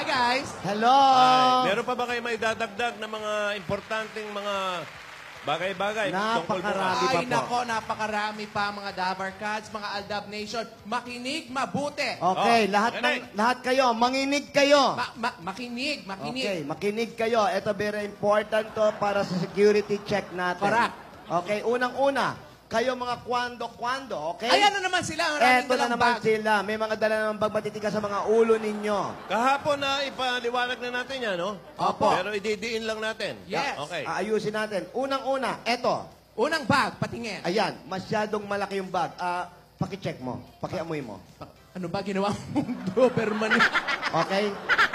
guys. Hello! Meron pa ba kayo may dadagdag na mga importanteng mga bagay-bagay tungkol Napakarami. bukas? Ay, nako, napakarami pa mga Dabar Cats, mga Aldab Nation. Makinig, mabuti. Okay, lahat kayo, manginig kayo. Makinig. Okay, makinig kayo. Ito very important to para sa security check natin. Correct. Okay, unang-una, kayo mga kwando, okay? Ayan na naman sila. Maraming Eto na dalang naman bag. sila. May mga dala naman bag matitigas sa mga ulo ninyo. Kahapon na ipaliwanag na natin yan, no? Opo. Pero ididiin lang natin. Yes. Okay. Aayusin natin. Unang-una, eto. Unang bag, patingin. Ayan, masyadong malaki yung bag. Paki-check mo. Paki-amoy mo. Ano ba ginawa mo? Doberman. Okay?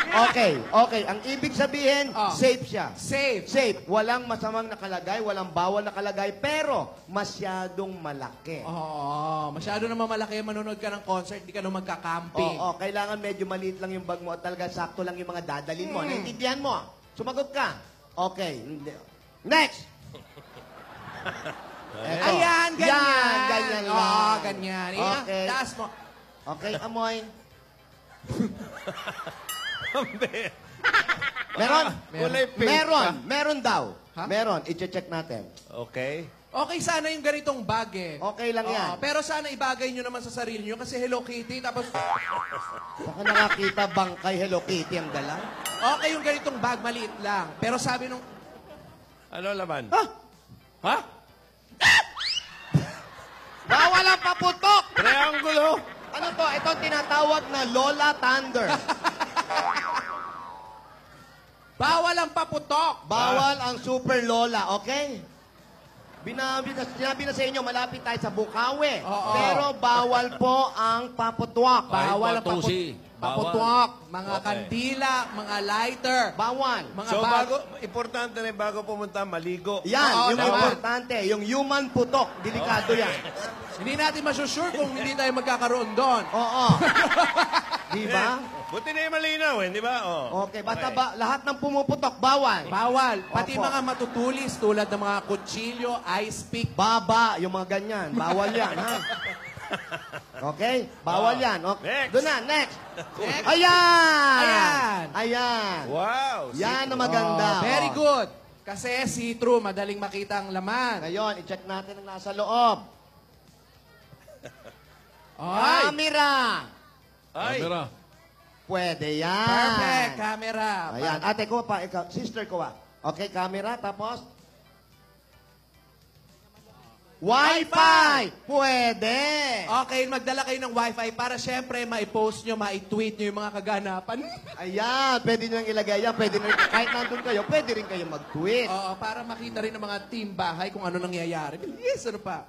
Okay. Ang ibig sabihin, safe siya. Safe. Walang masamang nakalagay, walang bawal nakalagay, pero masyadong malaki. Oo, masyado naman malaki. Manonood ka ng concert, di ka naman magka-camping. Oo, kailangan medyo maliit lang yung bag mo at talaga sakto lang yung mga dadalhin mo. Naintindihan mo? Sumagot ka. Okay. Next! Eto. Ayan, ganyan. Yan, ganyan lang. Oo, ganyan. Okay. Taas mo. Okay, amoy. Meron. Meron daw. Ha? Meron, i-check natin. Okay. Okay sana yung ganitong bag eh. Okay lang yan. Pero sana ibagay nyo naman sa sarili nyo kasi Hello Kitty, tapos Saka nakakita bangkay Hello Kitty ang dala. okay yung ganitong bag, maliit lang. Pero sabi nung, Ano laman? Ha? Bawal ang paputok! Triangulo. Ano to? Ito ang tinatawag na Lola Thunder. bawal ang paputok. Bawal ang Super Lola, okay? Sinabi na sa inyo, malapit tayo sa Bukawi. Oo. Pero bawal po ang paputwak. Bawal ang paputok. Mga Okay. kandila, mga lighter, Bawal. mga So, bag. importante na bago pumunta, maligo. Yan, Oo, yung naman. importante. Yung human putok. Delikado yan. Hindi natin masusure kung hindi tayo magkakaroon doon. Oo. Di ba? Buti na yung malinaw, di ba? Oh. Okay, basta lahat ng pumuputok, bawal. Bawal. Pati Opo. mga matutulis tulad ng mga kutsilyo, ice pick. Baba, yung mga ganyan. Bawal yan, ha? Okay? Bawal yan. Okay. Next. Doon na, next. Next. Ayan! Ayan. Wow. Yan ang maganda. Very Oh. good. Kasi see-through, madaling makita ang laman. Ngayon, i-check natin ang nasa loob. Ay! Camera! Ay. Pwede yan. Perfect. Camera. Ayan. Ate ko pa, ikaw, sister ko pa. Okay, camera, tapos? Wi-Fi! Pwede! Okay, magdala kayo ng wifi para syempre ma-post nyo, ma-tweet nyo yung mga kaganapan. Ayan, pwede nyo ilagay yan. Pwede na, kahit nandun kayo, pwede rin kayo mag-tweet. Oo, para makita rin ng mga team bahay kung ano nangyayari. Yes, ano pa?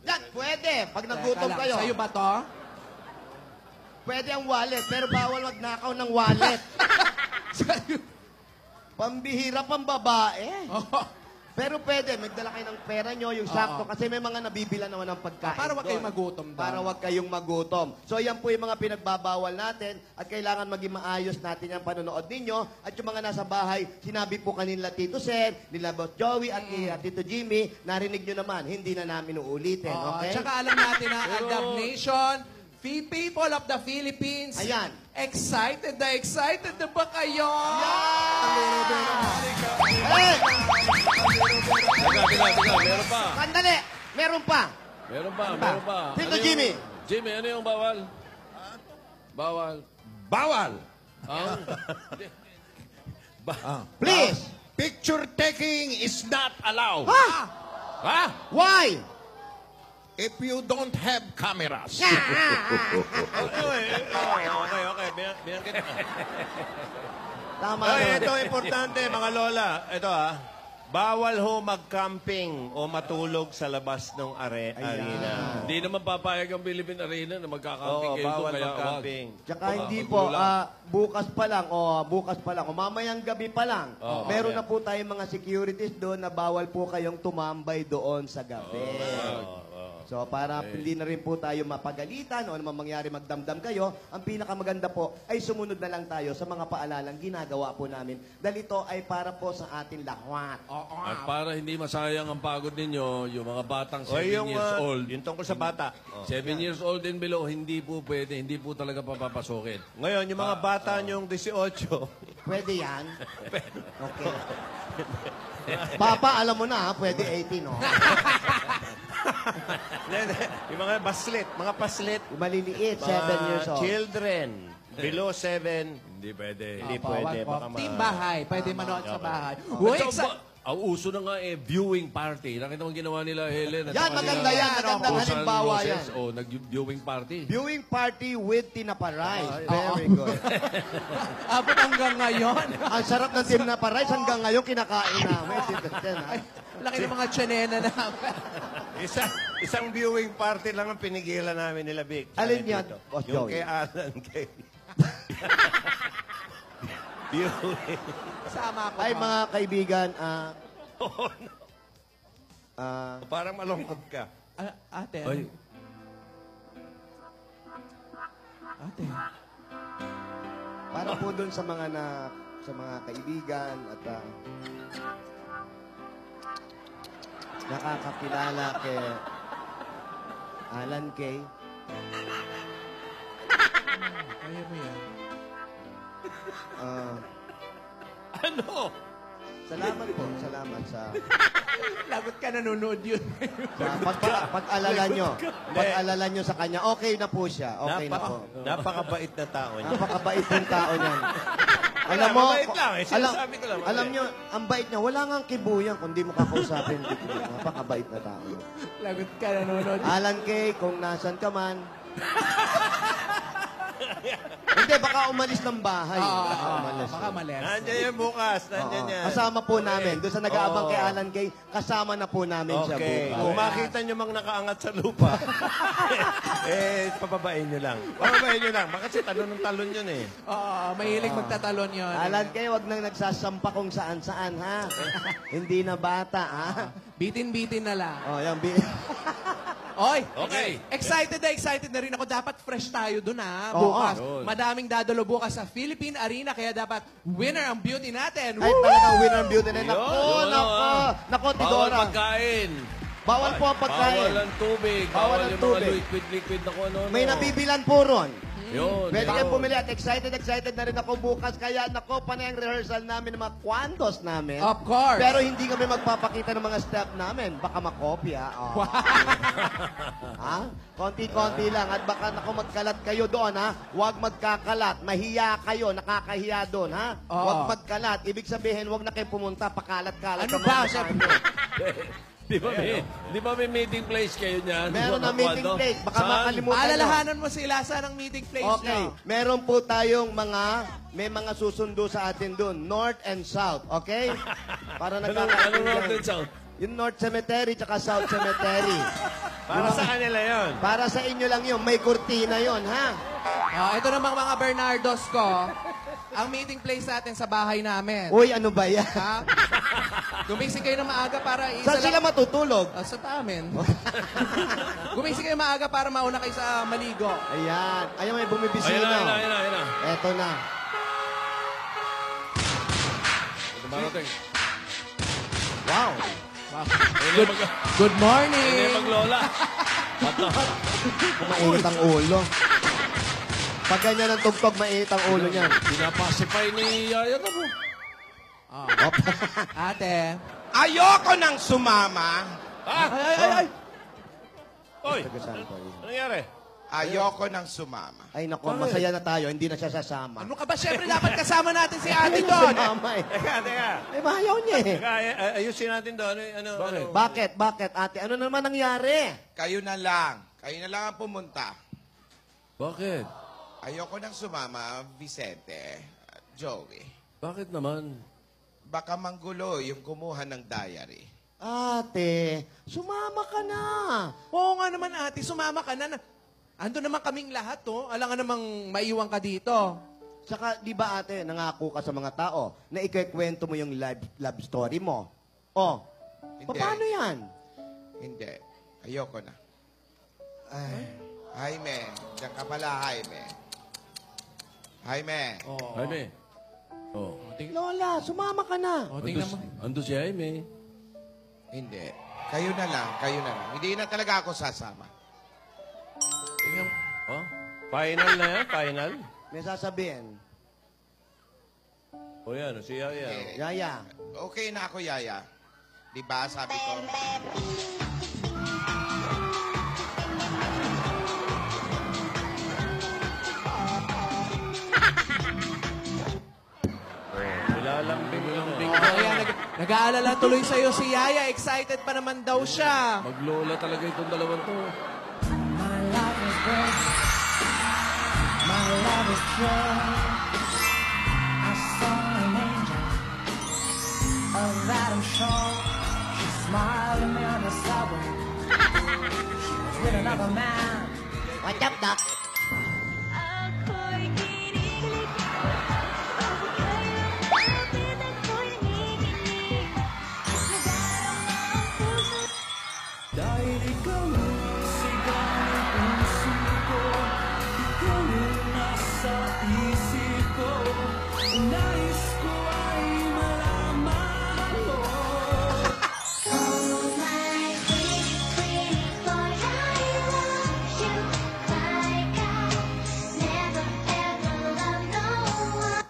Yan, pwede. Pag nagutom Teka lang, kayo. Sa'yo ba to? Pwede ang wallet, pero bawal magnakaw ng wallet. Sa'yo. Pambihira pang babae. Oo. Pero pwede, magdala kayo ng pera nyo, yung sakto, kasi may mga nabibila naman ng pagkain Para wag doon. kayong magutom doon. Para wag kayong magutom. So, yan po yung mga pinagbabawal natin at kailangan maging maayos natin yung panonood ninyo. At yung mga nasa bahay, sinabi po kanila Tito Sen, nila Boss Joey at ni Tito Jimmy, narinig nyo naman, hindi na namin uulitin. Oo, Okay? Tsaka alam natin na Aldab Nation, people of the Philippines, Ayan. excited na ba kayo? Hey! Teka, meron pa. Sandali! Meron pa! Meron pa. Tito Ano yung- Jimmy. Jimmy, ano yung bawal? Bawal. Bawal! Please! Picture taking is not allowed Ha? Ha? Why? if you don't have cameras. Okay. Binangkit na. Tama Ay, naman. ito importante, mga lola. Ito bawal ho mag-camping o matulog sa labas ng arena. Hindi naman papayag ang Philippine Arena na magkakamping Oo, kayo doon, bawal kaya mag-camping. Tsaka hindi po, bukas pa lang, o mamayang gabi pa lang, meron na po tayong mga securities doon na bawal po kayong tumambay doon sa gabi. So, para hindi na rin po tayo mapagalitan o anumang mangyari magdamdam kayo, ang pinakamaganda po ay sumunod na lang tayo sa mga paalalang ginagawa po namin. Dahil ito ay para po sa ating lahat. At para hindi masayang ang pagod ninyo, yung mga batang 7 O yung, years old, yung tungkol sa bata. 7 years old and below, hindi po pwede, hindi po talaga papapasokin. Ngayon, yung mga bata nyong 18, Pwede yan? Okay. Papa, alam mo na, ha? Pwede 18, no? yung mga paslit, Yung maliliit, 7 years old. children, below 7, Hindi pwede. hindi pwede. Baka Team bahay. Pwede manood sa bahay. Uy, Ang uso na nga viewing party. Nakita mo ginawa nila Helen at Yan, saka maganda nila yan. Magandang Susan halimbawa Roses. yan. Nag-viewing party. Viewing party with Tinapa Rice. Very good. abot hanggang ngayon. Ang sarap ng Tinapa Rice hanggang ngayon kinakain namin. Laki ng mga tsanena namin. isang viewing party lang ang pinigilan namin nila, Vic. Alin yan, Dito. Boss Yung Joey? kay Alan, kay... viewing. Sama ako. Ay, pa. mga kaibigan, Parang malungkot ka. Ate. Ay, Ate. para po dun sa mga kaibigan at nakakakilala kay Alan Kay. Kaya mo yan. ano? Salamat po. Salamat sa Lagot ka nanonood yun. pag-alala nyo sa kanya. Okay na po siya. Okay na po. Napakabait na tao niya. Napakabait ng tao niyan. Alam mo, mabait lang. Sinasabi ko lang. alam nyo, ang bait niya, wala nga kibuyan kung di mo kakausapin. Napakabait na tao. Lagot ka nanonood. Alan Kay, kung nasan ka man. Hindi, baka umalis ng bahay. Baka umalis. Baka malis. Nandiyan yan bukas. Nandiyan Oo. yan. Kasama po namin. Doon sa nag-aabang Oo. kay Alan Kay, kasama na po namin siya Okay. bukas. Kung makita nyo mang nakaangat sa lupa, pababain nyo lang. Pababain nyo lang. Baka kasi talon ng talon yun eh. Oo, mahilig magtatalon yun. Alan Kay, wag nang nagsasampa kung saan-saan, ha? Hindi na bata, ha? Bitin-bitin na lang. Oh, yan. Oy, Okay. excited na rin ako. Dapat fresh tayo dun, ha? Oo. Bukas. Yun. Madaming dadalo bukas sa Philippine Arena, kaya dapat winner ang beauty natin. Ay, Woo! talagang winner and beauty na. Nako, Yun, nako. Nako, Bawal Tidora. pagkain. Bawal po ang pagkain. Bawal ang tubig. Bawal Bawal ang yung tubig. mga liquid na kung ano. May nabibilan po ron. Yun. Pwede yan. kayong pumili at excited na rin ako bukas. Kaya nako, panay ang rehearsal namin ng mga kwantos namin. Of course. Pero hindi kami magpapakita ng mga step namin. Baka makopya. Oh. Ha? Konti-konti lang. At baka nako magkalat kayo doon, ha? Huwag magkakalat. Mahiya kayo. Nakakahiya doon, ha? Oo. Huwag magkalat. Ibig sabihin, huwag na kayo pumunta. Pakalat-kalat. Ano ang ba? mga Sabi mukha mo. Di ba may meeting place kayo niyan? Meron na meeting place. Baka Saan? makalimutan nyo. Alalahanan mo sila sa ng meeting place Okay. nyo. Meron po tayong may mga susundo sa atin doon. North and South. Okay? Para Anong nagkakaintindihan. North and South? Yung North Cemetery tsaka South Cemetery. Para sa kanila yon. Para sa inyo lang yun. May kurtina yon, ha? Ito namang mga Bernardos ko. Ang meeting place natin sa bahay namin. Uy, ano ba yan? Ha? Gumising kayo na maaga para Saan sila matutulog? Sa amin. Gumising kayo maaga para mauna kayo sa maligo. Ayan. Ayan, may Ayun bumibisina. na, ayun na. Eto na. Dumarating. Wow. Good morning! Ayun na maglola. Mainit ang ulo. Pag ganyan ang tugtog, mainit ang ulo niyan. Pinapasipay ni Yaya na po. Ate. Ayoko nang sumama. Ay! Oy, Taga saan po yun? ano nangyari? Ayoko nang sumama. Ay, naku, masaya na tayo. Hindi na siya sasama. Ano ka ba? Siyempre dapat kasama natin si ate doon. Sumama eh. Teka. Eh, mahayaw niya eh. Teka, ayusin natin doon. Ano? Bakit? Bakit, ate? Ano naman nangyari? Kayo na lang. Kayo na lang ang pumunta. Bakit? Ayoko nang sumama, Vicente, Joey. Bakit naman? Baka manggulo yung kumuha ng diary. Ate, sumama ka na. Oo nga naman ate, sumama ka na. Ando naman kaming lahat, oh. Alangan namang maiwan ka dito. Saka, di ba ate, nangako ka sa mga tao na ikikwento mo yung love story mo? Oh, Hindi. paano yan? Hindi. Ayoko na. Jaime. Diyan ka pala, Jaime. Jaime. Jaime. Oh. Lola, sumama ka na. Tingnan mo. Ando si Jaime. Hindi. Kayo na lang, kayo na lang. Hindi na talaga ako sasama. Oh? Final na yan? Final? May sasabihin. O yan, si Yaya. Yaya. Okay na ako, Yaya. Di ba, sabi ko? Nilalambing mo lang. Kaya nag-aalala tuloy sa'yo si Yaya. Excited pa naman daw siya. Maglola talaga itong dalawang to. My love is great. My love is true. I saw an angel, of that I'm sure. She smiled at me on the subway. She was with another man. What's up, Doc? Ako'y kinikilig. Kapit ako'y nanginginig. Nadarama ang puso. Dahil ikaw sigaw ang puso ko, ikaw nasa isip ko. Nais ko ay malaman mo. Oh my pretty, pretty boy, I love you like I never ever loved no one.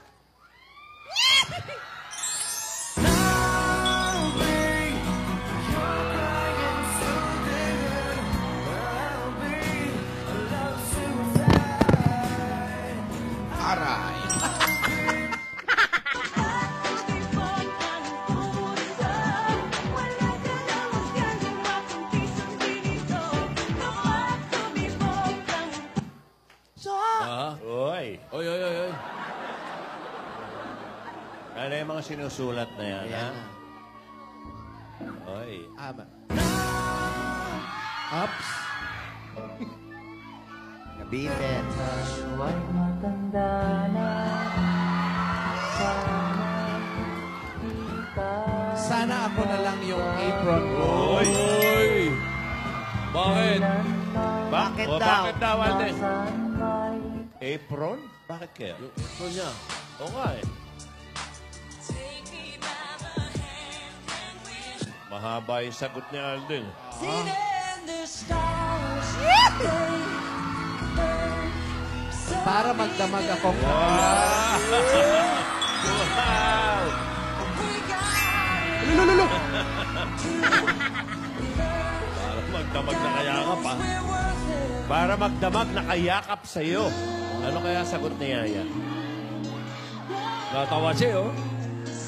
Now, babe, you're crying so dead. I'll be a love suicide. Aray. Ah? Oy. Oy, oy, oy, oy. Ano yung mga sinusulat na yan, ha? Ayan. Oy. Ups. Kabitin. Huwag matanda na. Sana ako na lang yung apron ko. Oy. Oy! Bakit? Bakit daw? Bakit daw, Alden? Apron? Bakit kaya? Yung ito niya. Oo nga eh. Mahaba yung sagot ni Alden. Para magdamag ako. Wow! Lulululu. Para magdamag na kayakap, ha? Para magdamag na kayakap sa'yo. Ano kaya sagot ni Yaya? Natawa siya, oh.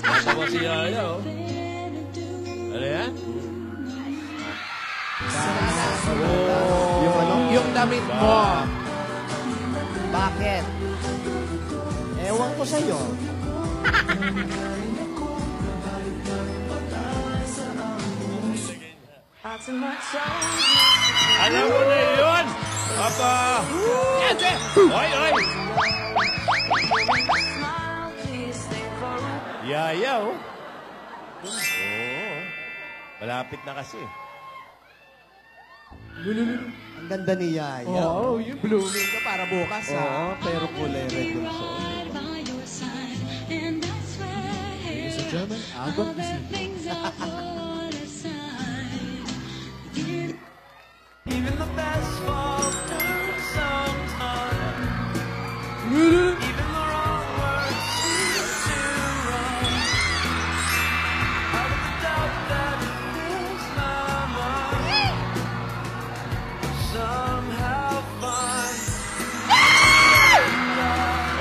Natawa si Yaya, oh. Ano yan? Yung ano? Yung damit mo. Bakit? Ewan ko sa'yo. Alam mo na yun! Papa! Oy, oy! Yaya, oh. Oo. Malapit na kasi. Ang ganda ni Yaya. Oo, yung blooming ka para bukas, ha? Oo, pero kulay red yung suot. By your side, and I swear Sa German, album all the things I put aside. Even the best fall through sometimes. Even the wrong words seem too wrong. Out of the doubt that fills my mind, somehow find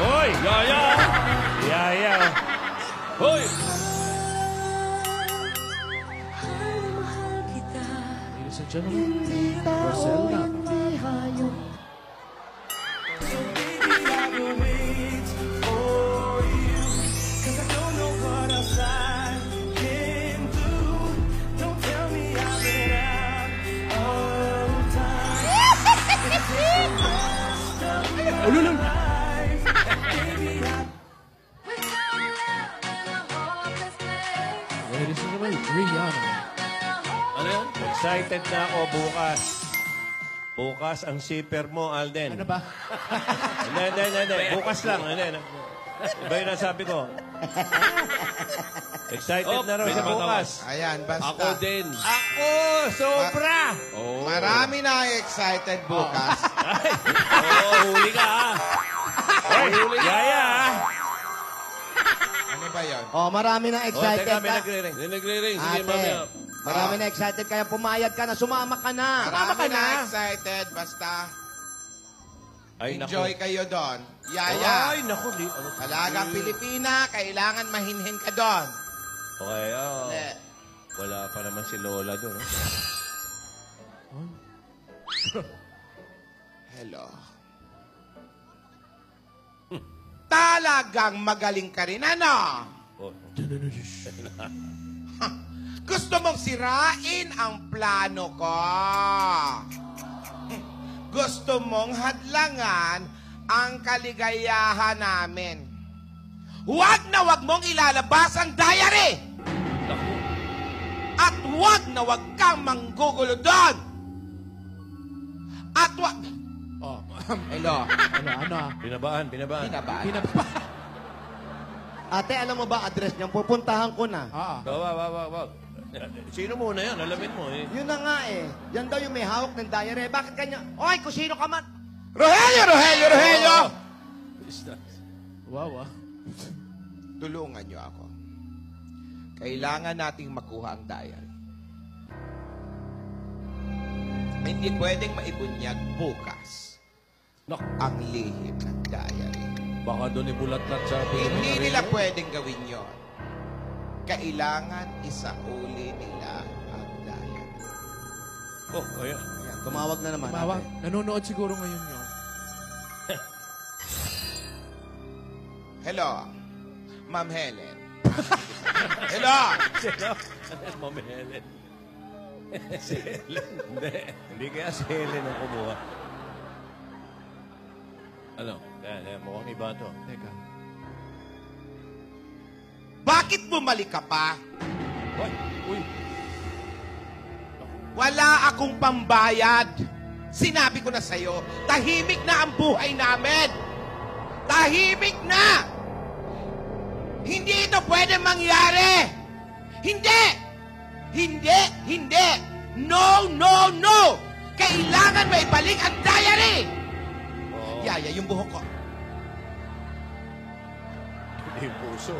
Oy! Yaya! Yaya! Hoy! Mahal kita. Ladies and gentlemen, Rosel na. I will wait for you, 'cause I don't know what else I can do. Don't tell me I've been out of time. It takes the rest of my life. Baby, I Ladies and gentlemen, Rihanna. Ano yan? Excited na ako bukas. Bukas ang zipper mo, Alden. Ano ba? Hindi. Bukas lang. Hindi. Iba yung nasabi ko. Excited na raw may siya tumatawa. bukas. Ayan, basta. Ako din. Ako! Sobra! Oh. Marami na excited bukas. Huli ka ah. Hoy, Yaya! Ano ba yun? Oh, marami na Oh, excited teka, may ka. nagre-ring. Hindi nagre-ring. Sige, Ate, mamaya. marami na excited kaya pumayag ka na, sumama ka na. Marami na excited, basta Ay, naku. enjoy kayo doon. Yaya. Ay, naku. Talagang Pilipina, kailangan mahinhin ka doon. Okay, Hindi. wala pa naman si Lola doon. Hello. Talagang magaling ka rin, ano? Oh. Gusto mong sirain ang plano ko. Gusto mong hadlangan ang kaligayahan namin. Huwag na huwag mong ilalabas ang diary! At huwag na huwag kang manggugulo doon! At huwag... Oh, hello. Ano? Binabaan. Binaban. Ate, alam mo ba address niyan? Pupuntahan ko na. Wag. Sino muna yan? Alamin mo eh. Yun na nga eh. Yan daw yung may hawak ng diary. Bakit kanya? Oy, kung sino ka man. Rogelio! Wow. Tulungan niyo ako. Kailangan nating makuha ang diary. Hindi pwedeng maibunyag bukas Nak, ang lihim ng diary. baka doon ibulat-lat sa atin. Hindi nila pwedeng gawin yon. Kailangan isauli nila ang diary. Oh, ayan. Ayan, tumawag na naman. Tumawag. ate. Nanonood siguro ngayon yun. Hello, Ma'am Helen. Hello! Ma'am Helen. Si Helen. Hindi kaya si Helen ang kumuha. Ano? Yan, mukhang iba to. Teka. Bakit bumalik ka pa? Uy. Wala akong pambayad. Sinabi ko na sa'yo, tahimik na ang buhay namin. Tahimik na! Hindi ito pwede mangyari! Hindi! Hindi! No! Kailangan may balik ang diary! Oo. Yaya, yung buhok ko. Hindi yung puso.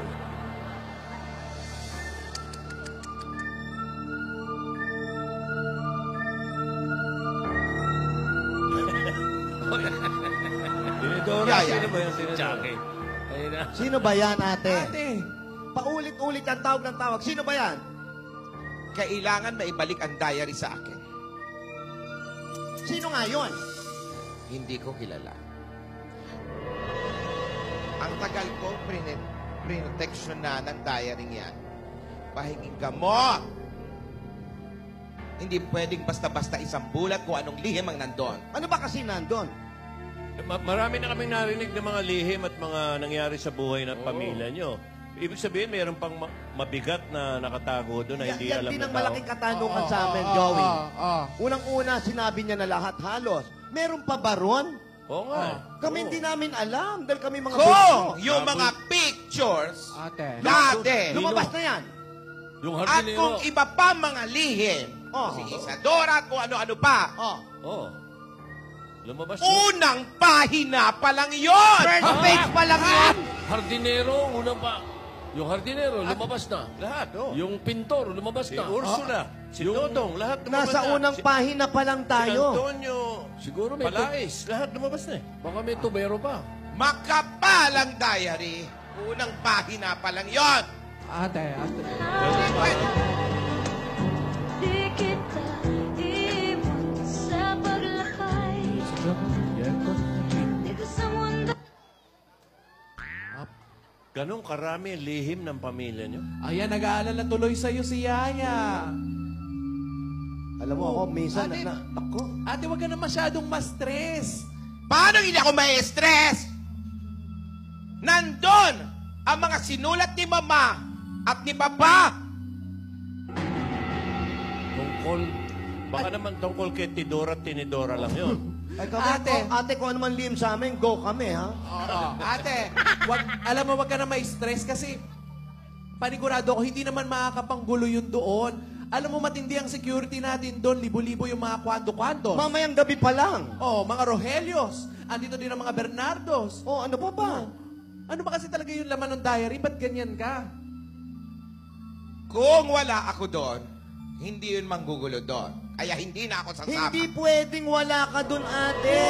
Tinidora, Yaya. sino ba yung Jackie? Ayun na. Sino ba yan, ate? Ate. Paulit-ulit ang tawag ng tawag. Sino ba yan? Kailangan maibalik ang diary sa akin. Sino nga yun? Hindi ko kilala. Ang tagal ko protection na ng diary yan. Pahinging gamot. Hindi pwedeng basta-basta isang bulat kung anong lihim ang nandun. Ano ba kasi nandun? Marami na kaming narinig ng mga lihim at mga nangyari sa buhay ng pamilya nyo. Ibig sabihin, mayroon pang mabigat na nakatago doon na hindi Yan alam din ng ang tao. malaking katanungan sa amin, Joey. Unang-una, sinabi niya na lahat halos. Meron pa ba ron? Oo nga. Kami hindi namin alam dahil kami mga Kung bunso. yung mga pictures Ate. dati Lumabas na yan. Yung at hardinero. kung iba pa mga lihim, Oh. si Isadora at kung ano-ano pa, Oh. Oh. Lumabas yun. unang pahina pa lang yun! First page pa lang yan. Hardinero, unang pa. Yung hardinero, lumabas na. Lahat, oh. Yung pintor, lumabas Si na. Ursula, si Dodong, lahat lumabas Nasa na. unang pahina pa lang Si tayo. Antonio, Siguro may Palais, lahat lumabas na eh. Baka may tubero pa. Makapal ang diary, unang pahina pa lang yun! Ate. Di kita iwan sa paglakay dito sa mundo. Ganong karami ang lihim ng pamilya nyo. Ayan, nag-aalala tuloy sa'yo si Yaya. Alam mo ako, minsan Ate, ako. Ate, wag ka na masyadong ma-stress. Paano hindi ako ma-stress? Nandun ang mga sinulat ni Mama at ni Papa. Tungkol Baka naman tungkol kay Tidora at Tinidora lang yun. Ay, kami, Ate. ate, kung ano man lihim sa amin, go kami, ha? Oo. Ate, alam mo, wag ka na ma-stress kasi panigurado ko, hindi naman makakapanggulo yun doon. Alam mo, matindi ang security natin doon. Libo-libo yung mga kwando-kwando. Mamayang gabi pa lang. Oh, mga Rohelios. Andito din ang mga Bernardos. Oh, ano pa ba? Ano ba kasi talaga yung laman ng diary? Ba't ganyan ka? Kung wala ako doon, hindi yun manggugulo doon. Kaya hindi na ako sasama. Hindi pwedeng wala ka dun, ate.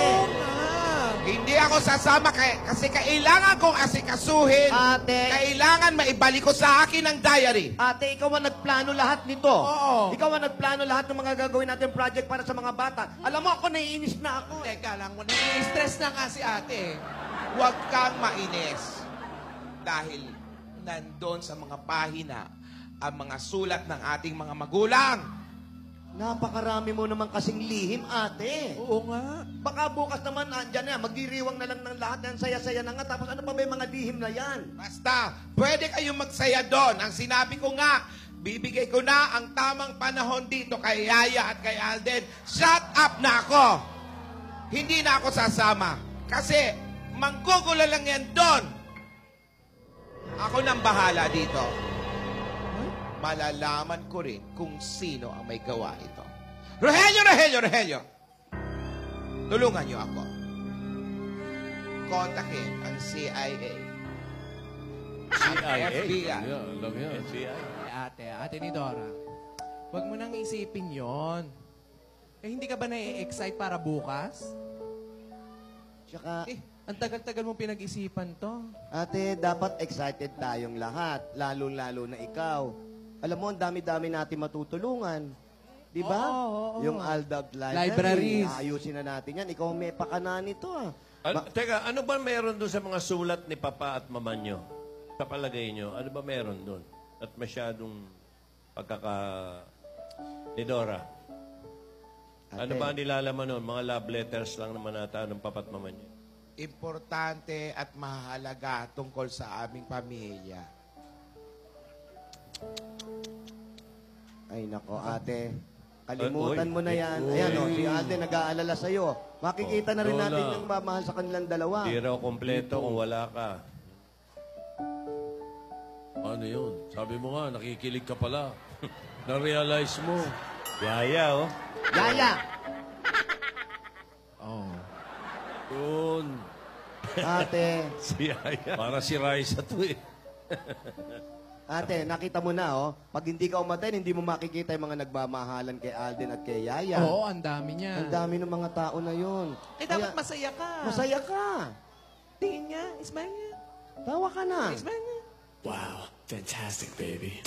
Hindi ako sasama kasi kailangan kong asikasuhin. Ate. Kailangan maibalik ko sa akin ang diary. Ate, ikaw ang nagplano lahat nito. Oo. Ikaw ang nagplano lahat ng mga gagawin natin project para sa mga bata. Alam mo, ako naiinis na ako. Teka lang, nai-stress na nga si ate. Huwag kang mainis. Dahil nandun sa mga pahina ang mga sulat ng ating mga magulang. Napakarami mo naman kasing lihim, ate. Oo nga. Baka bukas naman, andyan na, magdiriwang na lang ng lahat ng saya-saya na nga. Tapos ano pa ba yung mga lihim na yan? Basta, pwede kayong magsaya doon. Ang sinabi ko nga, bibigay ko na ang tamang panahon dito kay Yaya at kay Alden. Shut up na ako! Hindi na ako sasama. Kasi, manggugulo lang yan doon. Ako nang bahala dito. Malalaman ko rin kung sino ang may gawa ito. Rogelio, Rogelio, Rogelio! Tulungan niyo ako. Kontakin ang CIA. CIA. FBI. Yeah, alam yan. Ate ni Dora, huwag mo nang isipin yon. Eh, hindi ka ba na-excite para bukas? Tsaka, Ang tagal-tagal mong pinag-isipan to. ate, dapat excited tayong lahat. Lalo-lalo na ikaw. Alam mo, ang dami-dami natin matutulungan. Di ba? Oo. Yung Aldab Libraries. Ayusin na natin yan. Ikaw may pakana nito, ah. Teka, ano ba meron doon sa mga sulat ni Papa at Mama nyo? Sa palagay nyo, ano ba meron doon? At masyadong ni Dora. Ano Ate. ba ang nilalaman noon? Mga love letters lang naman ata ng Papa at Mama nyo. Importante at mahalaga tungkol sa aming pamilya. Ay, nako, ate. Kalimutan Uy. mo na yan. Ayan, oh, si ate nag-aalala sa'yo. Makikita na rin Lola. natin yung mamahal sa kanilang dalawa. Di raw kompleto kung wala ka. Ano yun? Sabi mo nga, nakikilig ka pala. Na-realize mo. Yaya, oh. Yaya! Oh. Yun. Ate, Si Yaya. Para si Raisa to eh. ate, nakita mo na, oh. Pag hindi ka umatay, hindi mo makikita yung mga nagmamahalan kay Alden at kay Yaya. Oo, ang dami niya. Ang dami ng mga tao na yun. Eh, dapat Kaya, masaya ka. masaya ka. Tingin niya, smile niya. Tawa ka na. Smile niya. Wow, fantastic, baby.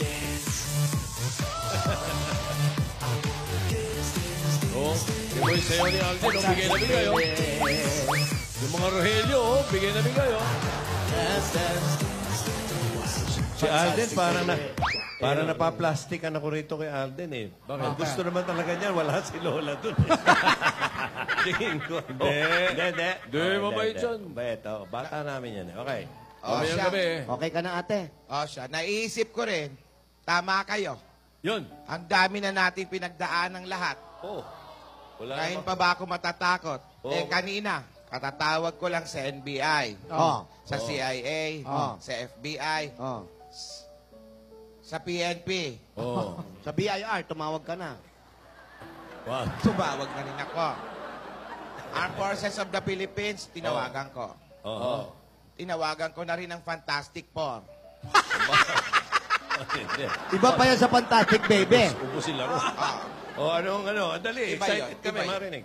Oh, yung boy sayo ni Alden, oh, bigay na bigay, oh. Yung mga Rogelio, oh, bigay na bigay, oh. Si Alden, parang napaplastikan ako rito kay Alden, eh. Bakit? Ang gusto naman talaga niyan, wala si Lola dun. Tingin ko. Hindi. Hindi, mabait yan. Mabait, oh. Bata namin yan, eh. Okay. Mamayang siya. gabi, eh. Okay ka na, ate? Siya. Naisip ko rin, tama kayo. Yun. Ang dami na nating pinagdaan ng lahat. Oh. Wala Ngayon namang- pa ba ako matatakot? Oo. Kanina, katatawag ko lang sa NBI, Oh. sa CIA, Oh. sa FBI, Oh. sa PNP. Oh. Sa BIR, tumawag ka na. Wow. Tumawag na rin ako. Armed Forces of the Philippines, tinawagan ko. Oo. Tinawagan ko na rin ang Fantastic Four. Hindi. Iba pa yan sa Fantastic Baby. Ubusin lang. Oh, ano? Dali, Iba excited yun, kami, iba yun. marinig.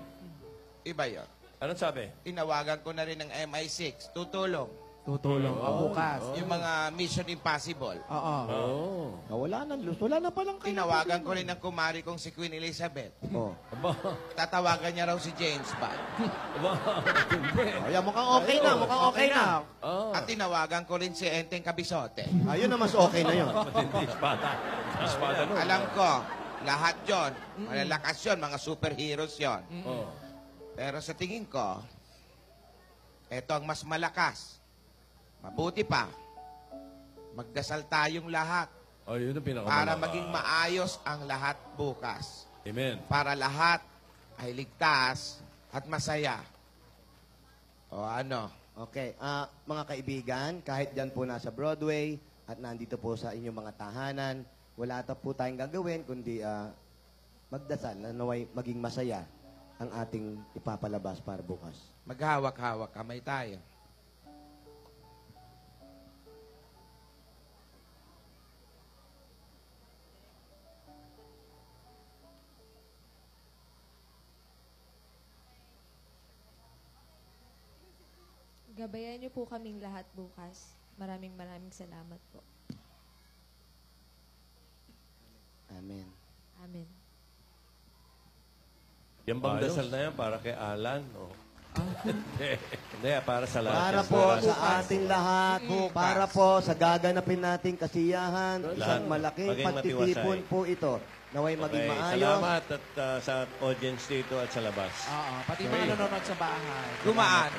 Iba yun. Anong sabi? Tinawagan ko na rin ng MI6. Tutulong. Tutulong ka bukas. Yung mga Mission Impossible. Oo. Oh. Wala na, wala na palang kayo. Tinawagan ko rin ng kumari kong si Queen Elizabeth. Oh. Aba. Tatawagan niya raw si James Bond. Aba. Hindi. Ayan, mukhang okay na, mukhang okay na. Ah. At tinawagan ko rin si Enteng Cabisote. Ayun na, mas okay na yun. Matindi, espada. Espada nun. Alam ko, lahat yon, malalakas yon, mga superheroes yon. Oh. Pero sa tingin ko, eto ang mas malakas. Mabuti pa, magdasal tayong lahat Oh, yun ang para pinakamalakas. maging maayos ang lahat bukas. Amen. para lahat ay ligtas at masaya. O ano? Okay, mga kaibigan, kahit dyan po nasa Broadway at nandito po sa inyong mga tahanan, wala ata po tayong gagawin kundi magdasal na naway maging masaya ang ating ipapalabas para bukas. Maghawak-hawak kamay tayo. Gabayan niyo po kaming lahat bukas. Maraming salamat po. Amen. Amen. Yung bang dasal na yan para kay Alan? O? Hindi, para sa lahat. Para yan. po sa ating lahat, para po sa gaganapin nating kasiyahan, isang malaking Maging pagtitipon matiwasay. po ito. Naway maging Okay, maayos. salamat at sa audience dito at sa labas. Oo, pati mga nanonood sa bahay.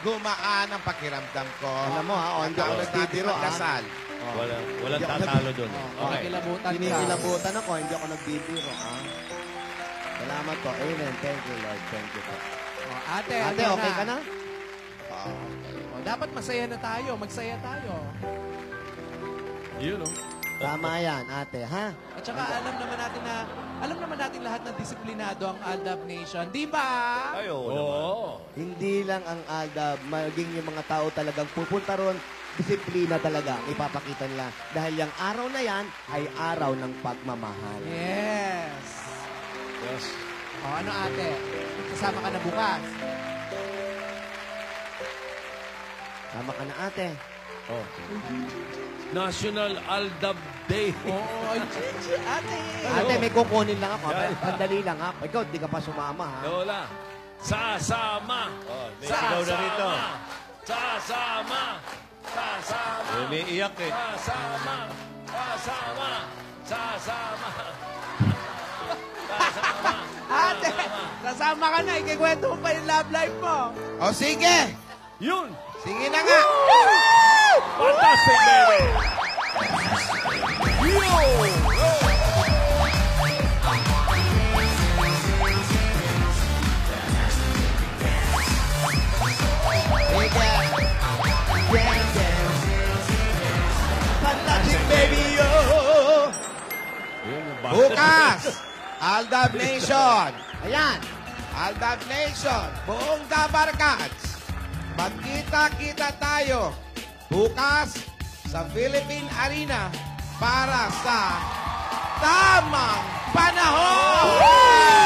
Gumaan ang pakiramdam ko. Alam mo, hindi ako nagbibiro, Magdasal. Walang tatalo doon. Okay. Kilabutan ka. Kinikilabutan ako, hindi ako nagbibiro. Salamat po. Amen. Thank you, Lord. Thank you po. Ate, Ate, ano okay ka na? Dapat masaya na tayo. Magsaya tayo. Yun, oh. Tama yan, ate, ha? At saka alam naman natin lahat na disiplinado ang Aldab Nation. Di ba? Ay, oo naman. Hindi lang ang ALDA, maging yung mga tao talagang pupunta ron, disiplina talaga ang ipapakita nila. Dahil yung araw na yan ay araw ng pagmamahal. Yes. Yes. O, ano ate? Kasama ka na bukas. Tama ka na, ate. Oh. National Aldab Day. Oo, Gigi, ate. Ate, may kukunin lang ako. Sandali lang, ha? Ikaw, di ka pa sumama, ha? Lola, sasama. Oh, may sigaw na rito. Sasama. Sasama. Umiiyak eh. Sasama. Sasama. Sasama. Ate, kasama ka na. Ikikwento mo pa yung love life mo. O sige! Yun. Sige na nga! Fantastic, baby. Fantastic, baby, yo! Bukas! Aldab Nation! Ayan! Aldab Nation! Buong Dabarkats! Magkita-kita tayo bukas sa Philippine Arena para sa Tamang Panahon!